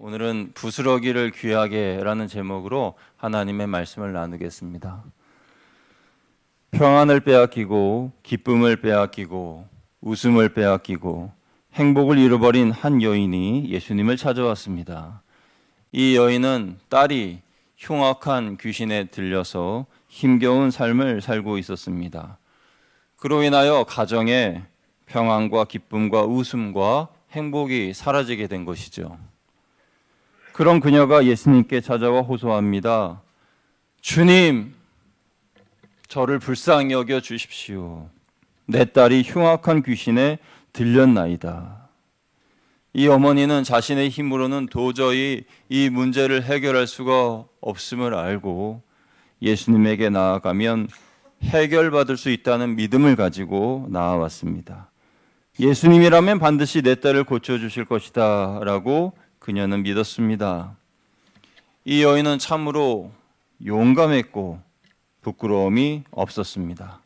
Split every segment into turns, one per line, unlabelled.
오늘은 부스러기를 귀하게라는 제목으로 하나님의 말씀을 나누겠습니다. 평안을 빼앗기고 기쁨을 빼앗기고 웃음을 빼앗기고 행복을 잃어버린 한 여인이 예수님을 찾아왔습니다. 이 여인은 딸이 흉악한 귀신에 들려서 힘겨운 삶을 살고 있었습니다. 그로 인하여 가정에 평안과 기쁨과 웃음과 행복이 사라지게 된 것이죠. 그런 그녀가 예수님께 찾아와 호소합니다. 주님, 저를 불쌍히 여겨 주십시오. 내 딸이 흉악한 귀신에 들렸나이다. 이 어머니는 자신의 힘으로는 도저히 이 문제를 해결할 수가 없음을 알고 예수님에게 나아가면 해결받을 수 있다는 믿음을 가지고 나아왔습니다. 예수님이라면 반드시 내 딸을 고쳐주실 것이다 라고 그녀는 믿었습니다. 이 여인은 참으로 용감했고 부끄러움이 없었습니다.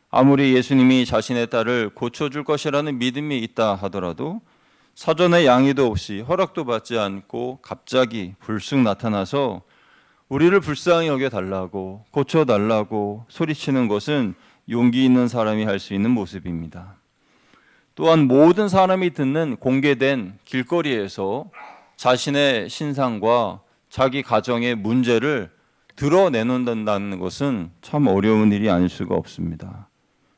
아무리 예수님이 자신의 딸을 고쳐줄 것이라는 믿음이 있다 하더라도 사전에 양해도 없이 허락도 받지 않고 갑자기 불쑥 나타나서 우리를 불쌍히 여겨달라고 고쳐달라고 소리치는 것은 용기 있는 사람이 할 수 있는 모습입니다. 또한 모든 사람이 듣는 공개된 길거리에서 자신의 신상과 자기 가정의 문제를 드러내놓는다는 것은 참 어려운 일이 아닐 수가 없습니다.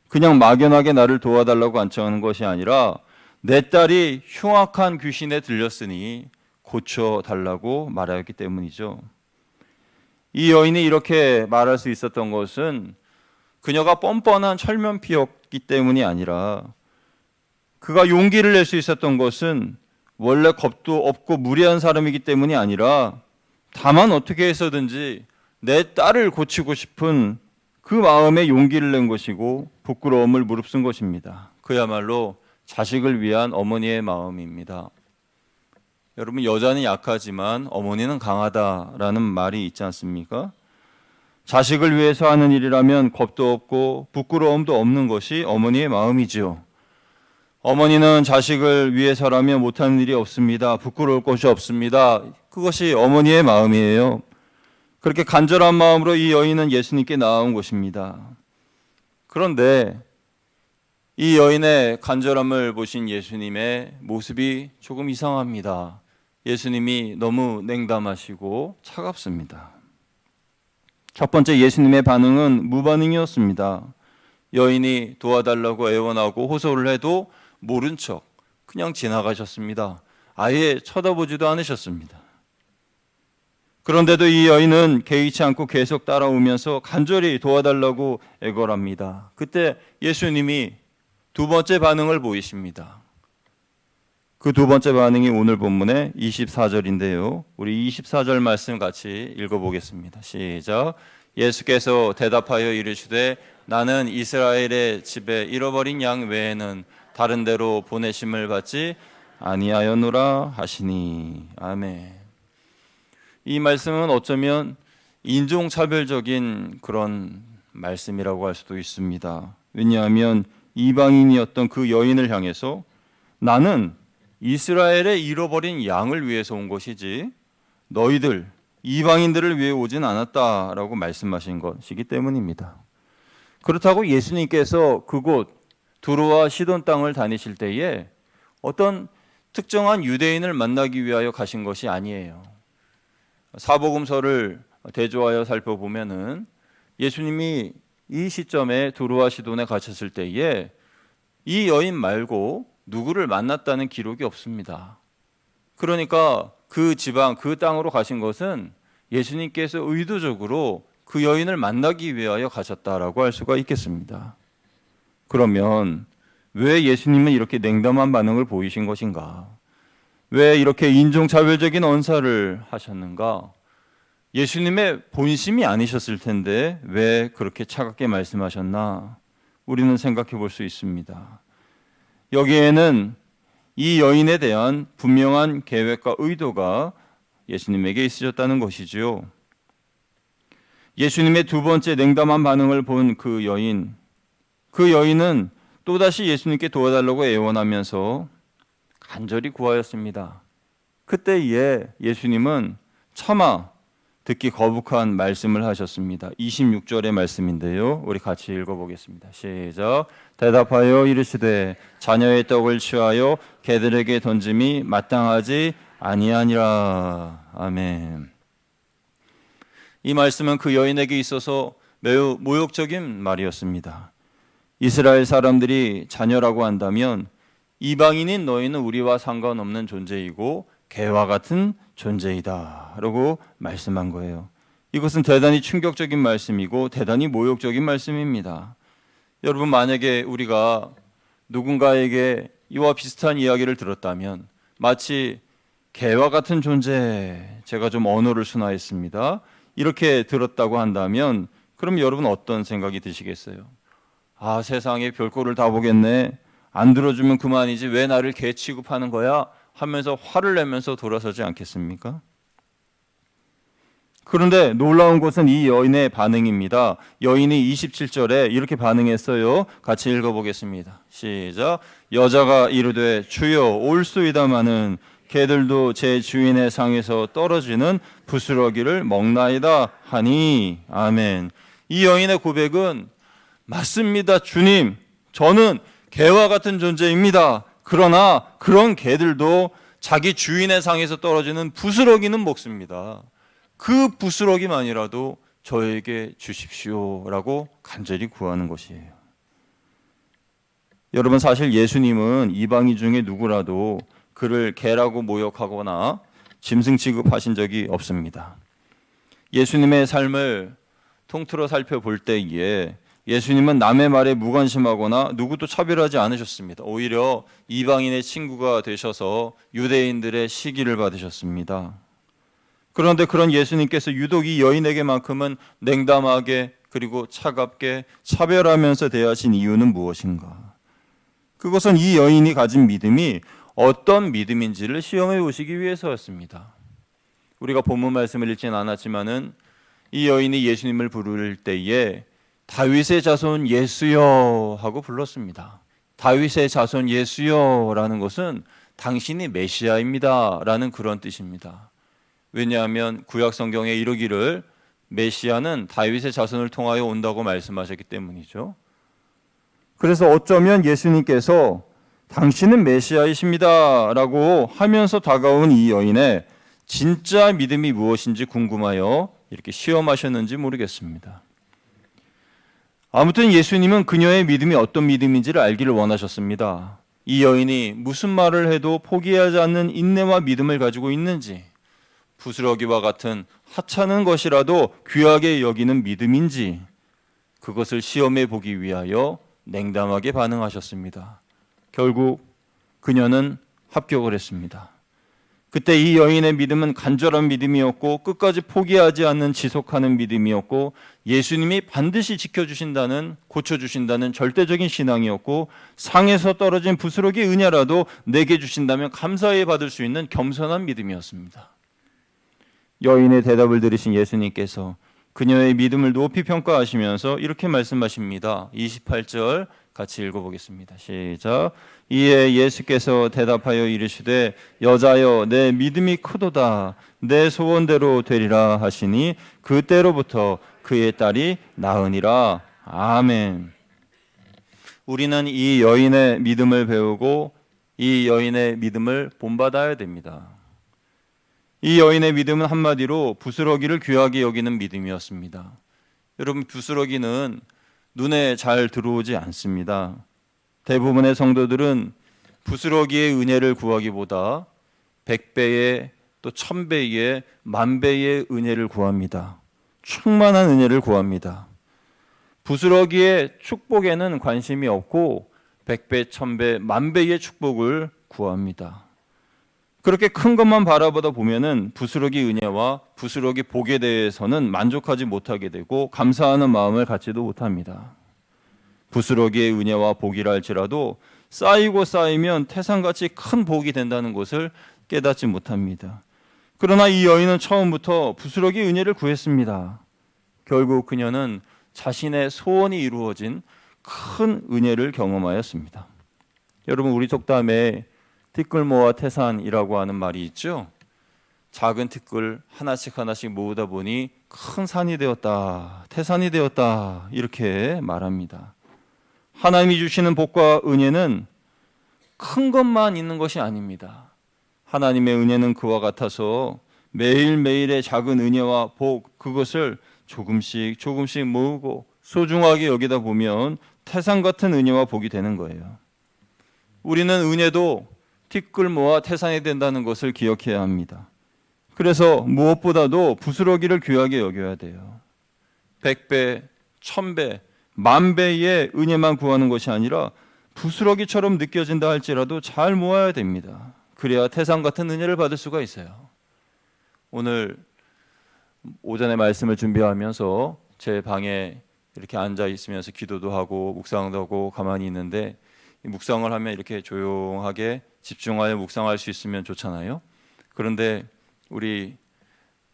그냥 막연하게 나를 도와달라고 간청하는 것이 아니라 내 딸이 흉악한 귀신에 들렸으니 고쳐달라고 말하였기 때문이죠. 이 여인이 이렇게 말할 수 있었던 것은 그녀가 뻔뻔한 철면피였기 때문이 아니라 그가 용기를 낼 수 있었던 것은 원래 겁도 없고 무례한 사람이기 때문이 아니라 다만 어떻게 해서든지 내 딸을 고치고 싶은 그 마음에 용기를 낸 것이고 부끄러움을 무릅쓴 것입니다. 그야말로 자식을 위한 어머니의 마음입니다. 여러분, 여자는 약하지만 어머니는 강하다라는 말이 있지 않습니까? 자식을 위해서 하는 일이라면 겁도 없고 부끄러움도 없는 것이 어머니의 마음이지요. 어머니는 자식을 위해서라면 못하는 일이 없습니다. 부끄러울 것이 없습니다. 그것이 어머니의 마음이에요. 그렇게 간절한 마음으로 이 여인은 예수님께 나아온 것입니다. 그런데 이 여인의 간절함을 보신 예수님의 모습이 조금 이상합니다. 예수님이 너무 냉담하시고 차갑습니다. 첫 번째 예수님의 반응은 무반응이었습니다. 여인이 도와달라고 애원하고 호소를 해도 모른 척 그냥 지나가셨습니다. 아예 쳐다보지도 않으셨습니다. 그런데도 이 여인은 개의치 않고 계속 따라오면서 간절히 도와달라고 애걸합니다. 그때 예수님이 두 번째 반응을 보이십니다. 그 두 번째 반응이 오늘 본문의 24절인데요. 우리 24절 말씀 같이 읽어보겠습니다. 시작. 예수께서 대답하여 이르시되 나는 이스라엘의 집에 잃어버린 양 외에는 다른 데로 보내심을 받지 아니하였노라 하시니. 아멘. 이 말씀은 어쩌면 인종차별적인 그런 말씀이라고 할 수도 있습니다. 왜냐하면 이방인이었던 그 여인을 향해서 나는 이스라엘의 잃어버린 양을 위해서 온 것이지 너희들 이방인들을 위해 오진 않았다라고 말씀하신 것이기 때문입니다. 그렇다고 예수님께서 그곳 두로와 시돈 땅을 다니실 때에 어떤 특정한 유대인을 만나기 위하여 가신 것이 아니에요. 사복음서를 대조하여 살펴보면은 예수님이 이 시점에 두로와 시돈에 가셨을 때에 이 여인 말고 누구를 만났다는 기록이 없습니다. 그러니까 그 지방, 그 땅으로 가신 것은 예수님께서 의도적으로 그 여인을 만나기 위하여 가셨다라고 할 수가 있겠습니다. 그러면 왜 예수님은 이렇게 냉담한 반응을 보이신 것인가? 왜 이렇게 인종차별적인 언사를 하셨는가? 예수님의 본심이 아니셨을 텐데 왜 그렇게 차갑게 말씀하셨나? 우리는 생각해 볼 수 있습니다. 여기에는 이 여인에 대한 분명한 계획과 의도가 예수님에게 있으셨다는 것이지요. 예수님의 두 번째 냉담한 반응을 본 그 여인은 또다시 예수님께 도와달라고 애원하면서 간절히 구하였습니다. 그때에 예수님은 차마 듣기 거북한 말씀을 하셨습니다. 26절의 말씀인데요. 우리 같이 읽어보겠습니다. 시작. 대답하여 이르시되 자녀의 떡을 취하여 개들에게 던짐이 마땅하지 아니하니라. 아멘. 이 말씀은 그 여인에게 있어서 매우 모욕적인 말이었습니다. 이스라엘 사람들이 자녀라고 한다면 이방인인 너희는 우리와 상관없는 존재이고 개와 같은 존재이다 라고 말씀한 거예요. 이것은 대단히 충격적인 말씀이고 대단히 모욕적인 말씀입니다. 여러분, 만약에 우리가 누군가에게 이와 비슷한 이야기를 들었다면 마치 개와 같은 존재, 제가 좀 언어를 순화했습니다, 이렇게 들었다고 한다면 그럼 여러분 어떤 생각이 드시겠어요? 아, 세상에 별꼴을 다 보겠네, 안 들어주면 그만이지 왜 나를 개 취급하는 거야? 하면서 화를 내면서 돌아서지 않겠습니까? 그런데 놀라운 것은 이 여인의 반응입니다. 여인이 27절에 이렇게 반응했어요. 같이 읽어보겠습니다. 시작. 여자가 이르되 주여 올소이다마는 개들도 제 주인의 상에서 떨어지는 부스러기를 먹나이다 하니. 아멘. 이 여인의 고백은 맞습니다, 주님. 저는 개와 같은 존재입니다. 그러나 그런 개들도 자기 주인의 상에서 떨어지는 부스러기는 먹습니다. 그 부스러기만이라도 저에게 주십시오라고 간절히 구하는 것이에요. 여러분, 사실 예수님은 이방인 중에 누구라도 그를 개라고 모욕하거나 짐승 취급하신 적이 없습니다. 예수님의 삶을 통틀어 살펴볼 때에 예수님은 남의 말에 무관심하거나 누구도 차별하지 않으셨습니다. 오히려 이방인의 친구가 되셔서 유대인들의 시기를 받으셨습니다. 그런데 그런 예수님께서 유독 이 여인에게만큼은 냉담하게 그리고 차갑게 차별하면서 대하신 이유는 무엇인가? 그것은 이 여인이 가진 믿음이 어떤 믿음인지를 시험해 보시기 위해서였습니다. 우리가 본문 말씀을 읽진 않았지만은 이 여인이 예수님을 부를 때에 다윗의 자손 예수여 하고 불렀습니다. 다윗의 자손 예수여라는 것은 당신이 메시아입니다 라는 그런 뜻입니다. 왜냐하면 구약 성경에 이르기를 메시아는 다윗의 자손을 통하여 온다고 말씀하셨기 때문이죠. 그래서 어쩌면 예수님께서 당신은 메시아이십니다 라고 하면서 다가온 이 여인의 진짜 믿음이 무엇인지 궁금하여 이렇게 시험하셨는지 모르겠습니다. 아무튼 예수님은 그녀의 믿음이 어떤 믿음인지를 알기를 원하셨습니다. 이 여인이 무슨 말을 해도 포기하지 않는 인내와 믿음을 가지고 있는지, 부스러기와 같은 하찮은 것이라도 귀하게 여기는 믿음인지, 그것을 시험해 보기 위하여 냉담하게 반응하셨습니다. 결국 그녀는 합격을 했습니다. 그때 이 여인의 믿음은 간절한 믿음이었고 끝까지 포기하지 않는 지속하는 믿음이었고 예수님이 반드시 지켜주신다는, 고쳐주신다는 절대적인 신앙이었고 상에서 떨어진 부스러기 은혜라도 내게 주신다면 감사히 받을 수 있는 겸손한 믿음이었습니다. 여인의 대답을 들으신 예수님께서 그녀의 믿음을 높이 평가하시면서 이렇게 말씀하십니다. 28절 같이 읽어보겠습니다. 시작. 이에 예수께서 대답하여 이르시되 여자여 내 믿음이 크도다 내 소원대로 되리라 하시니 그때로부터 그의 딸이 나으니라. 아멘. 우리는 이 여인의 믿음을 배우고 이 여인의 믿음을 본받아야 됩니다. 이 여인의 믿음은 한마디로 부스러기를 귀하게 여기는 믿음이었습니다. 여러분, 부스러기는 눈에 잘 들어오지 않습니다. 대부분의 성도들은 부스러기의 은혜를 구하기보다 100배의 또 1000배의 만배의 은혜를 구합니다. 충만한 은혜를 구합니다. 부스러기의 축복에는 관심이 없고 100배, 1000배, 만배의 축복을 구합니다. 그렇게 큰 것만 바라보다 보면은 부스러기 은혜와 부스러기 복에 대해서는 만족하지 못하게 되고 감사하는 마음을 갖지도 못합니다. 부스러기의 은혜와 복이라 할지라도 쌓이고 쌓이면 태산같이 큰 복이 된다는 것을 깨닫지 못합니다. 그러나 이 여인은 처음부터 부스러기 은혜를 구했습니다. 결국 그녀는 자신의 소원이 이루어진 큰 은혜를 경험하였습니다. 여러분, 우리 속담에 티끌모아 태산이라고 하는 말이 있죠. 작은 티끌 하나씩 하나씩 모으다 보니 큰 산이 되었다, 태산이 되었다, 이렇게 말합니다. 하나님이 주시는 복과 은혜는 큰 것만 있는 것이 아닙니다. 하나님의 은혜는 그와 같아서 매일매일의 작은 은혜와 복, 그것을 조금씩 조금씩 모으고 소중하게 여기다 보면 태산 같은 은혜와 복이 되는 거예요. 우리는 은혜도 티끌 모아 태산이 된다는 것을 기억해야 합니다. 그래서 무엇보다도 부스러기를 귀하게 여겨야 돼요. 100배, 1000배, 10,000배의 은혜만 구하는 것이 아니라 부스러기처럼 느껴진다 할지라도 잘 모아야 됩니다. 그래야 태산 같은 은혜를 받을 수가 있어요. 오늘 오전에 말씀을 준비하면서 제 방에 이렇게 앉아 있으면서 기도도 하고 묵상도 하고 가만히 있는데, 묵상을 하면 이렇게 조용하게 집중하여 묵상할 수 있으면 좋잖아요. 그런데 우리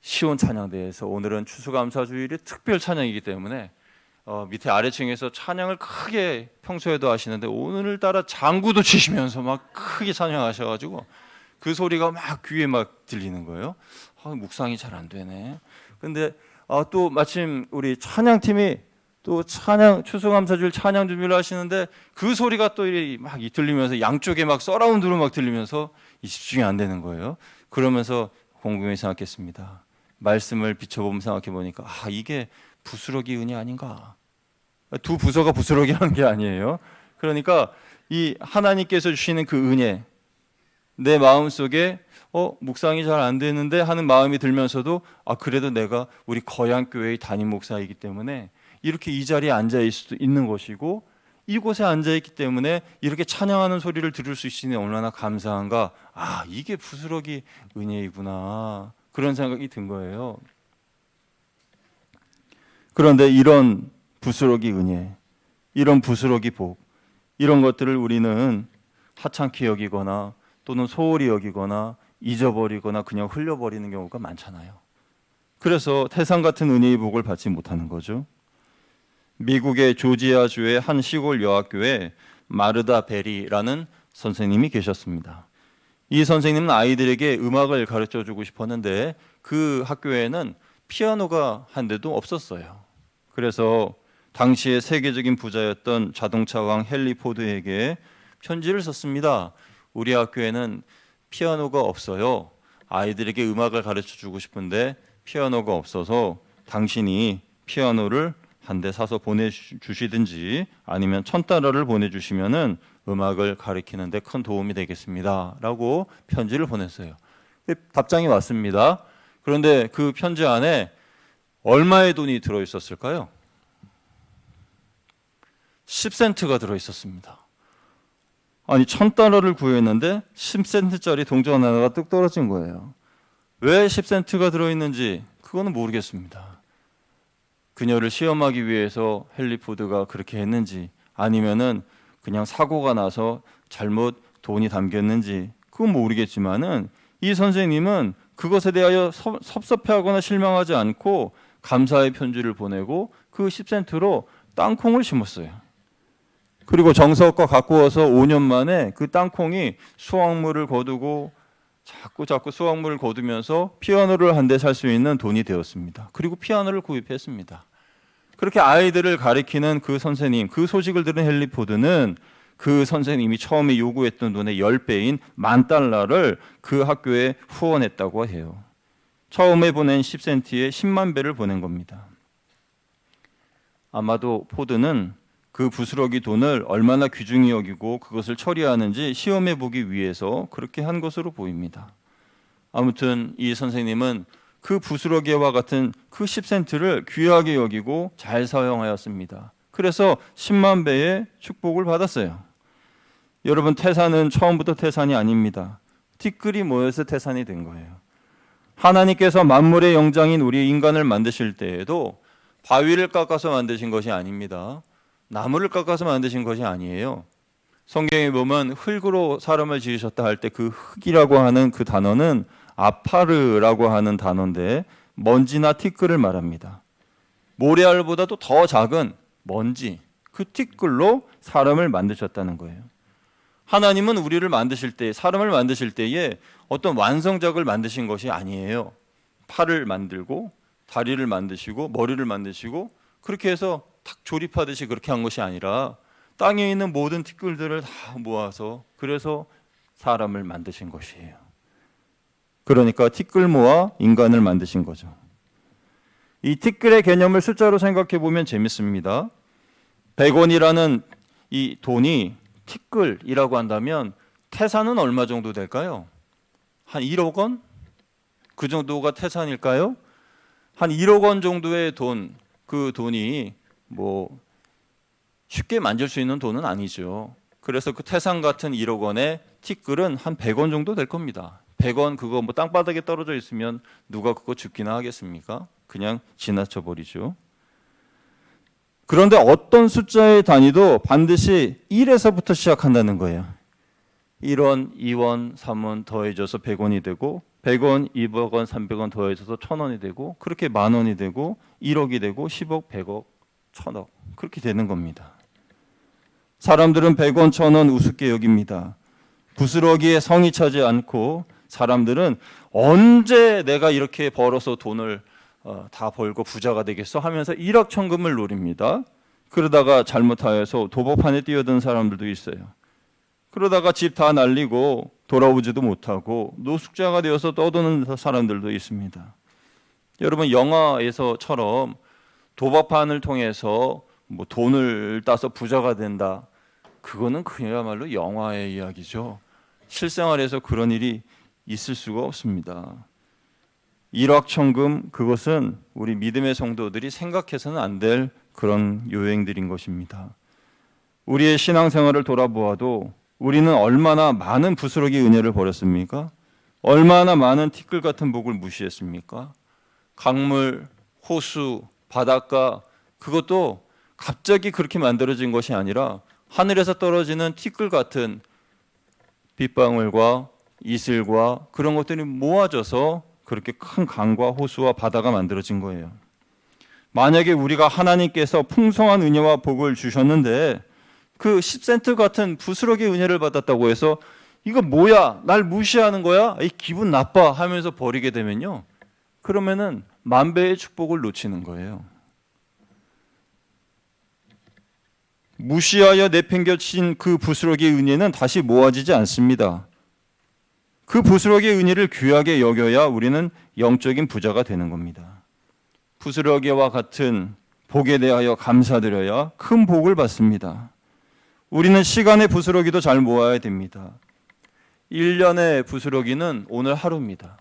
시온 찬양대에서 오늘은 추수감사주일이 특별 찬양이기 때문에 밑에 아래층에서 찬양을 크게 평소에도 하시는데 오늘따라 장구도 치시면서 막 크게 찬양하셔가지고 그 소리가 막 귀에 막 들리는 거예요. 묵상이 잘 안 되네. 근데 또 마침 우리 찬양팀이 또 추수감사주일 찬양 준비를 하시는데 그 소리가 또 막 들리면서 양쪽에 막 서라운드로 막 들리면서 집중이 안 되는 거예요. 그러면서 곰곰이 생각했습니다. 말씀을 비춰보면 생각해 보니까 이게 부스러기 은혜 아닌가? 두 부서가 부스러기라는 게 아니에요. 그러니까 이 하나님께서 주시는 그 은혜, 내 마음속에 묵상이 잘 안 되는데 하는 마음이 들면서도 그래도 내가 우리 거양교회의 담임 목사이기 때문에 이렇게 이 자리에 앉아 있는 것이고 이곳에 앉아 있기 때문에 이렇게 찬양하는 소리를 들을 수 있으니 얼마나 감사한가. 이게 부스러기 은혜이구나, 그런 생각이 든 거예요. 그런데 이런 부스러기 은혜, 이런 부스러기 복, 이런 것들을 우리는 하찮게 여기거나 또는 소홀히 여기거나 잊어버리거나 그냥 흘려버리는 경우가 많잖아요. 그래서 태산 같은 은혜의 복을 받지 못하는 거죠. 미국의 조지아주의 한 시골 여학교에 마르다 베리라는 선생님이 계셨습니다. 이 선생님은 아이들에게 음악을 가르쳐주고 싶었는데 그 학교에는 피아노가 한 대도 없었어요. 그래서 당시의 세계적인 부자였던 자동차왕 헨리 포드에게 편지를 썼습니다. 우리 학교에는 피아노가 없어요. 아이들에게 음악을 가르쳐주고 싶은데 피아노가 없어서 당신이 피아노를 한 대 사서 보내주시든지 아니면 $1,000를 보내주시면은 음악을 가르치는 데 큰 도움이 되겠습니다 라고 편지를 보냈어요. 답장이 왔습니다. 그런데 그 편지 안에 얼마의 돈이 들어있었을까요? 10센트가 들어있었습니다. 아니, $1,000를 구했는데 10센트짜리 동전 하나가 뚝 떨어진 거예요. 왜 10센트가 들어있는지 그거는 모르겠습니다. 그녀를 시험하기 위해서 헨리 포드가 그렇게 했는지 아니면은 그냥 사고가 나서 잘못 돈이 담겼는지 그건 모르겠지만은 이 선생님은 그것에 대하여 섭섭해하거나 실망하지 않고 감사의 편지를 보내고 그 10센트로 땅콩을 심었어요. 그리고 정성껏 갖고 와서 5년 만에 그 땅콩이 수확물을 거두고 자꾸 수확물을 거두면서 피아노를 한 대 살 수 있는 돈이 되었습니다. 그리고 피아노를 구입했습니다. 그렇게 아이들을 가리키는 그 선생님, 그 소식을 들은 헨리 포드는 그 선생님이 처음에 요구했던 돈의 10배인 $10,000를 그 학교에 후원했다고 해요. 처음에 보낸 10센트에 10만 배를 보낸 겁니다. 아마도 포드는 그 부스러기 돈을 얼마나 귀중히 여기고 그것을 처리하는지 시험해 보기 위해서 그렇게 한 것으로 보입니다. 아무튼 이 선생님은 그 부스러기와 같은 그 10센트를 귀하게 여기고 잘 사용하였습니다. 그래서 10만 배의 축복을 받았어요. 여러분, 태산은 처음부터 태산이 아닙니다. 티끌이 모여서 태산이 된 거예요. 하나님께서 만물의 영장인 우리 인간을 만드실 때에도 바위를 깎아서 만드신 것이 아닙니다. 나무를 깎아서 만드신 것이 아니에요. 성경에 보면 흙으로 사람을 지으셨다 할 때 그 흙이라고 하는 그 단어는 아파르라고 하는 단어인데 먼지나 티끌을 말합니다. 모래알보다도 더 작은 먼지, 그 티끌로 사람을 만드셨다는 거예요. 하나님은 우리를 만드실 때, 사람을 만드실 때에 어떤 완성작을 만드신 것이 아니에요. 팔을 만들고 다리를 만드시고 머리를 만드시고 그렇게 해서 탁 조립하듯이 그렇게 한 것이 아니라 땅에 있는 모든 티끌들을 다 모아서 그래서 사람을 만드신 것이에요. 그러니까 티끌 모아 인간을 만드신 거죠. 이 티끌의 개념을 숫자로 생각해 보면 재밌습니다. 100원이라는 이 돈이 티끌이라고 한다면 태산은 얼마 정도 될까요? 한 1억 원? 그 정도가 태산일까요? 한 1억 원 정도의 돈, 그 돈이 뭐 쉽게 만질 수 있는 돈은 아니죠. 그래서 그 태산 같은 1억 원의 티끌은 한 100원 정도 될 겁니다. 100원 그거 뭐 땅바닥에 떨어져 있으면 누가 그거 줍기나 하겠습니까? 그냥 지나쳐 버리죠. 그런데 어떤 숫자의 단위도 반드시 1에서부터 시작한다는 거예요. 1원, 2원, 3원 더해져서 100원이 되고 100원, 200원, 300원 더해져서 1000원이 되고 그렇게 만원이 되고 1억이 되고 10억, 100억, 1000억 그렇게 되는 겁니다. 사람들은 100원, 1000원 우습게 여깁니다. 부스러기에 성이 차지 않고 사람들은 언제 내가 이렇게 벌어서 돈을 다 벌고 부자가 되겠어 하면서 일확천금을 노립니다. 그러다가 잘못하여서 도박판에 뛰어든 사람들도 있어요. 그러다가 집 다 날리고 돌아오지도 못하고 노숙자가 되어서 떠도는 사람들도 있습니다. 여러분 영화에서처럼 도박판을 통해서 뭐 돈을 따서 부자가 된다. 그거는 그야말로 영화의 이야기죠. 실생활에서 그런 일이 있을 수가 없습니다. 일확천금 그것은 우리 믿음의 성도들이 생각해서는 안 될 그런 요행들인 것입니다. 우리의 신앙생활을 돌아보아도 우리는 얼마나 많은 부스러기 은혜를 버렸습니까? 얼마나 많은 티끌 같은 복을 무시했습니까? 강물, 호수, 바닷가 그것도 갑자기 그렇게 만들어진 것이 아니라 하늘에서 떨어지는 티끌 같은 빗방울과 이슬과 그런 것들이 모아져서 그렇게 큰 강과 호수와 바다가 만들어진 거예요. 만약에 우리가 하나님께서 풍성한 은혜와 복을 주셨는데 그 10센트 같은 부스러기 은혜를 받았다고 해서 이거 뭐야? 날 무시하는 거야? 이 기분 나빠 하면서 버리게 되면요. 그러면은 만배의 축복을 놓치는 거예요. 무시하여 내팽겨친 그 부스러기의 은혜는 다시 모아지지 않습니다. 그 부스러기의 은혜를 귀하게 여겨야 우리는 영적인 부자가 되는 겁니다. 부스러기와 같은 복에 대하여 감사드려야 큰 복을 받습니다. 우리는 시간의 부스러기도 잘 모아야 됩니다. 1년의 부스러기는 오늘 하루입니다.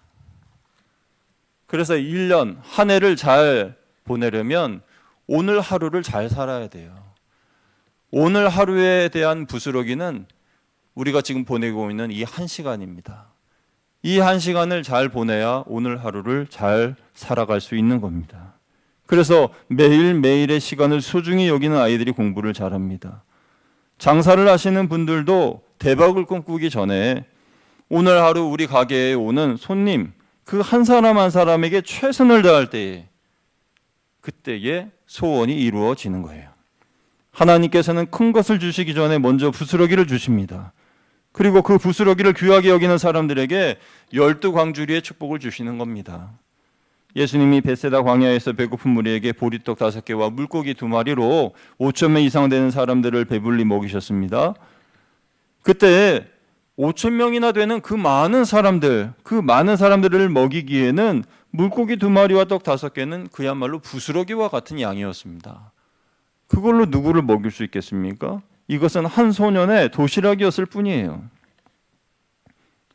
그래서 1년, 한 해를 잘 보내려면 오늘 하루를 잘 살아야 돼요. 오늘 하루에 대한 부스러기는 우리가 지금 보내고 있는 이 한 시간입니다. 이 한 시간을 잘 보내야 오늘 하루를 잘 살아갈 수 있는 겁니다. 그래서 매일매일의 시간을 소중히 여기는 아이들이 공부를 잘합니다. 장사를 하시는 분들도 대박을 꿈꾸기 전에 오늘 하루 우리 가게에 오는 손님 그 한 사람 한 사람에게 최선을 다할 때에 그때에 소원이 이루어지는 거예요. 하나님께서는 큰 것을 주시기 전에 먼저 부스러기를 주십니다. 그리고 그 부스러기를 귀하게 여기는 사람들에게 12광주리의 축복을 주시는 겁니다. 예수님이 벳세다 광야에서 배고픈 무리에게 보리떡 5개와 물고기 2마리로 5,000명 이상 되는 사람들을 배불리 먹이셨습니다. 그때 5,000명이나 되는 그 많은 사람들을 먹이기에는 물고기 2마리와 떡 5개는 그야말로 부스러기와 같은 양이었습니다. 그걸로 누구를 먹일 수 있겠습니까? 이것은 한 소년의 도시락이었을 뿐이에요.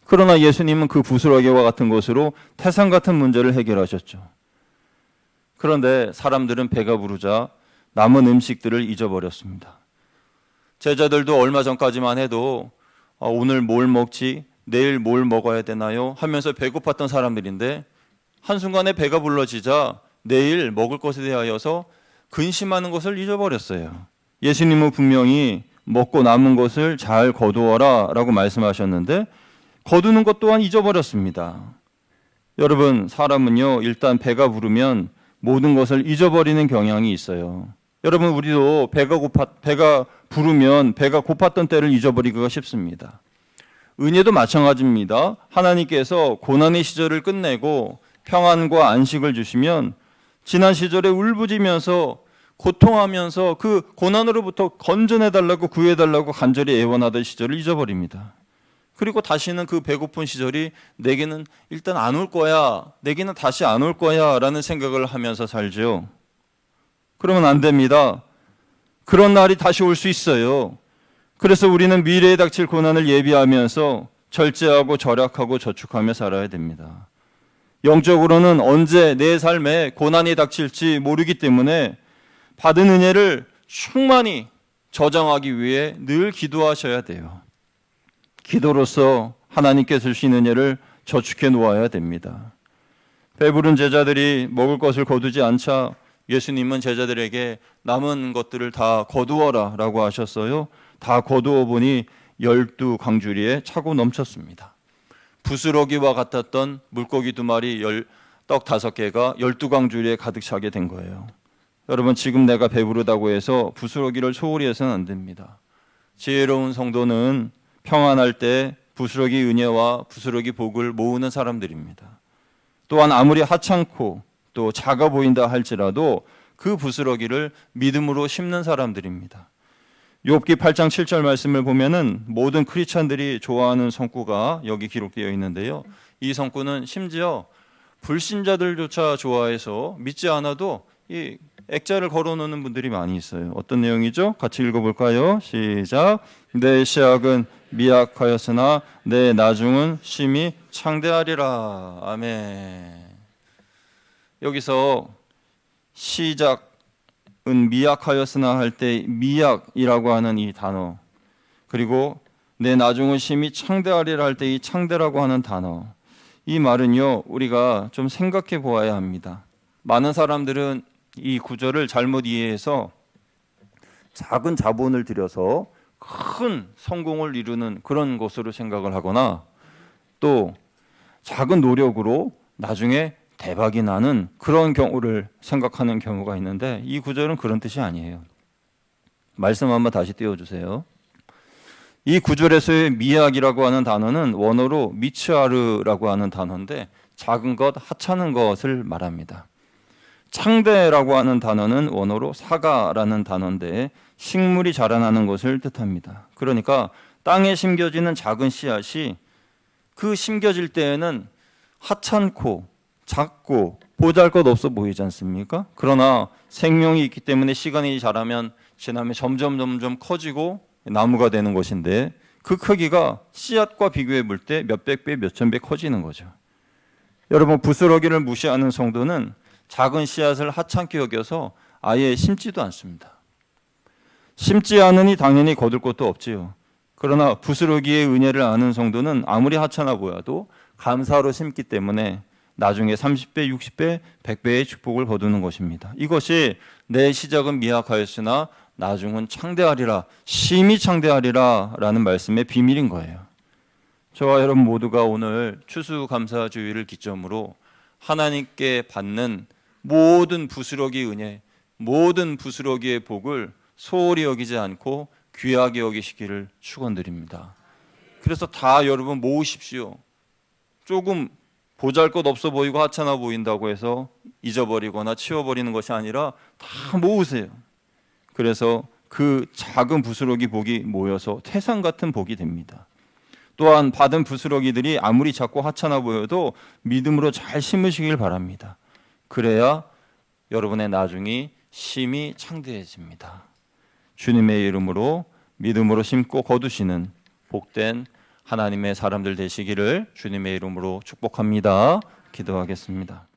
그러나 예수님은 그 부스러기와 같은 것으로 태산 같은 문제를 해결하셨죠. 그런데 사람들은 배가 부르자 남은 음식들을 잊어버렸습니다. 제자들도 얼마 전까지만 해도 오늘 뭘 먹지? 내일 뭘 먹어야 되나요? 하면서 배고팠던 사람들인데 한순간에 배가 불러지자 내일 먹을 것에 대하여서 근심하는 것을 잊어버렸어요. 예수님은 분명히 먹고 남은 것을 잘 거두어라 라고 말씀하셨는데 거두는 것 또한 잊어버렸습니다. 여러분 사람은요 일단 배가 부르면 모든 것을 잊어버리는 경향이 있어요. 여러분, 우리도 배가 부르면 배가 고팠던 때를 잊어버리기가 쉽습니다. 은혜도 마찬가지입니다. 하나님께서 고난의 시절을 끝내고 평안과 안식을 주시면 지난 시절에 울부짖으면서 고통하면서 그 고난으로부터 건져내달라고 구해달라고 간절히 애원하던 시절을 잊어버립니다. 그리고 다시는 그 배고픈 시절이 내게는 일단 안 올 거야, 내게는 다시 안 올 거야 라는 생각을 하면서 살죠. 그러면 안 됩니다. 그런 날이 다시 올 수 있어요. 그래서 우리는 미래에 닥칠 고난을 예비하면서 절제하고 절약하고 저축하며 살아야 됩니다. 영적으로는 언제 내 삶에 고난이 닥칠지 모르기 때문에 받은 은혜를 충만히 저장하기 위해 늘 기도하셔야 돼요. 기도로서 하나님께 주신 은혜를 저축해 놓아야 됩니다. 배부른 제자들이 먹을 것을 거두지 않자 예수님은 제자들에게 남은 것들을 다 거두어라 라고 하셨어요. 다 거두어 보니 12광주리에 차고 넘쳤습니다. 부스러기와 같았던 물고기 2마리, 떡 5개가 12광주리에 가득 차게 된 거예요. 여러분, 지금 내가 배부르다고 해서 부스러기를 소홀히 해서는 안 됩니다. 지혜로운 성도는 평안할 때 부스러기 은혜와 부스러기 복을 모으는 사람들입니다. 또한 아무리 하찮고 또 작아 보인다 할지라도 그 부스러기를 믿음으로 심는 사람들입니다. 욥기 8장 7절 말씀을 보면은 모든 크리스찬들이 좋아하는 성구가 여기 기록되어 있는데요. 이 성구는 심지어 불신자들조차 좋아해서 믿지 않아도 이 액자를 걸어놓는 분들이 많이 있어요. 어떤 내용이죠? 같이 읽어볼까요? 시작. 내 시약은 미약하였으나 내 나중은 심히 창대하리라. 아멘. 여기서 시작은 미약하였으나 할 때 미약이라고 하는 이 단어, 그리고 내 나중은 심히 창대하리라 할 때 이 창대라고 하는 단어, 이 말은요 우리가 좀 생각해 보아야 합니다. 많은 사람들은 이 구절을 잘못 이해해서 작은 자본을 들여서 큰 성공을 이루는 그런 것으로 생각을 하거나 또 작은 노력으로 나중에 대박이 나는 그런 경우를 생각하는 경우가 있는데 이 구절은 그런 뜻이 아니에요. 말씀 한번 다시 띄워주세요. 이 구절에서의 미약이라고 하는 단어는 원어로 미츠아르라고 하는 단어인데 작은 것, 하찮은 것을 말합니다. 창대라고 하는 단어는 원어로 사가라는 단어인데 식물이 자라나는 것을 뜻합니다. 그러니까 땅에 심겨지는 작은 씨앗이 그 심겨질 때에는 하찮고 작고 보잘것없어 보이지 않습니까? 그러나 생명이 있기 때문에 시간이 자라면 지나면 점점 커지고 나무가 되는 것인데 그 크기가 씨앗과 비교해 볼 때 몇백 배, 몇천 배 커지는 거죠. 여러분, 부스러기를 무시하는 성도는 작은 씨앗을 하찮게 여겨서 아예 심지도 않습니다. 심지 않으니 당연히 거둘 것도 없지요. 그러나 부스러기의 은혜를 아는 성도는 아무리 하찮아 보여도 감사로 심기 때문에 나중에 30배, 60배, 100배의 축복을 거두는 것입니다. 이것이 내 시작은 미약하였으나 나중은 창대하리라, 심히 창대하리라 라는 말씀의 비밀인 거예요. 저와 여러분 모두가 오늘 추수감사주의를 기점으로 하나님께 받는 모든 부스러기 은혜, 모든 부스러기의 복을 소홀히 여기지 않고 귀하게 여기시기를 축원드립니다. 그래서 다 여러분 모으십시오. 조금 보잘것없어 보이고 하찮아 보인다고 해서 잊어버리거나 치워버리는 것이 아니라 다 모으세요. 그래서 그 작은 부스러기 복이 모여서 태산 같은 복이 됩니다. 또한 받은 부스러기들이 아무리 작고 하찮아 보여도 믿음으로 잘 심으시길 바랍니다. 그래야 여러분의 나중이 심히 창대해집니다. 주님의 이름으로 믿음으로 심고 거두시는 복된 하나님의 사람들 되시기를 주님의 이름으로 축복합니다. 기도하겠습니다.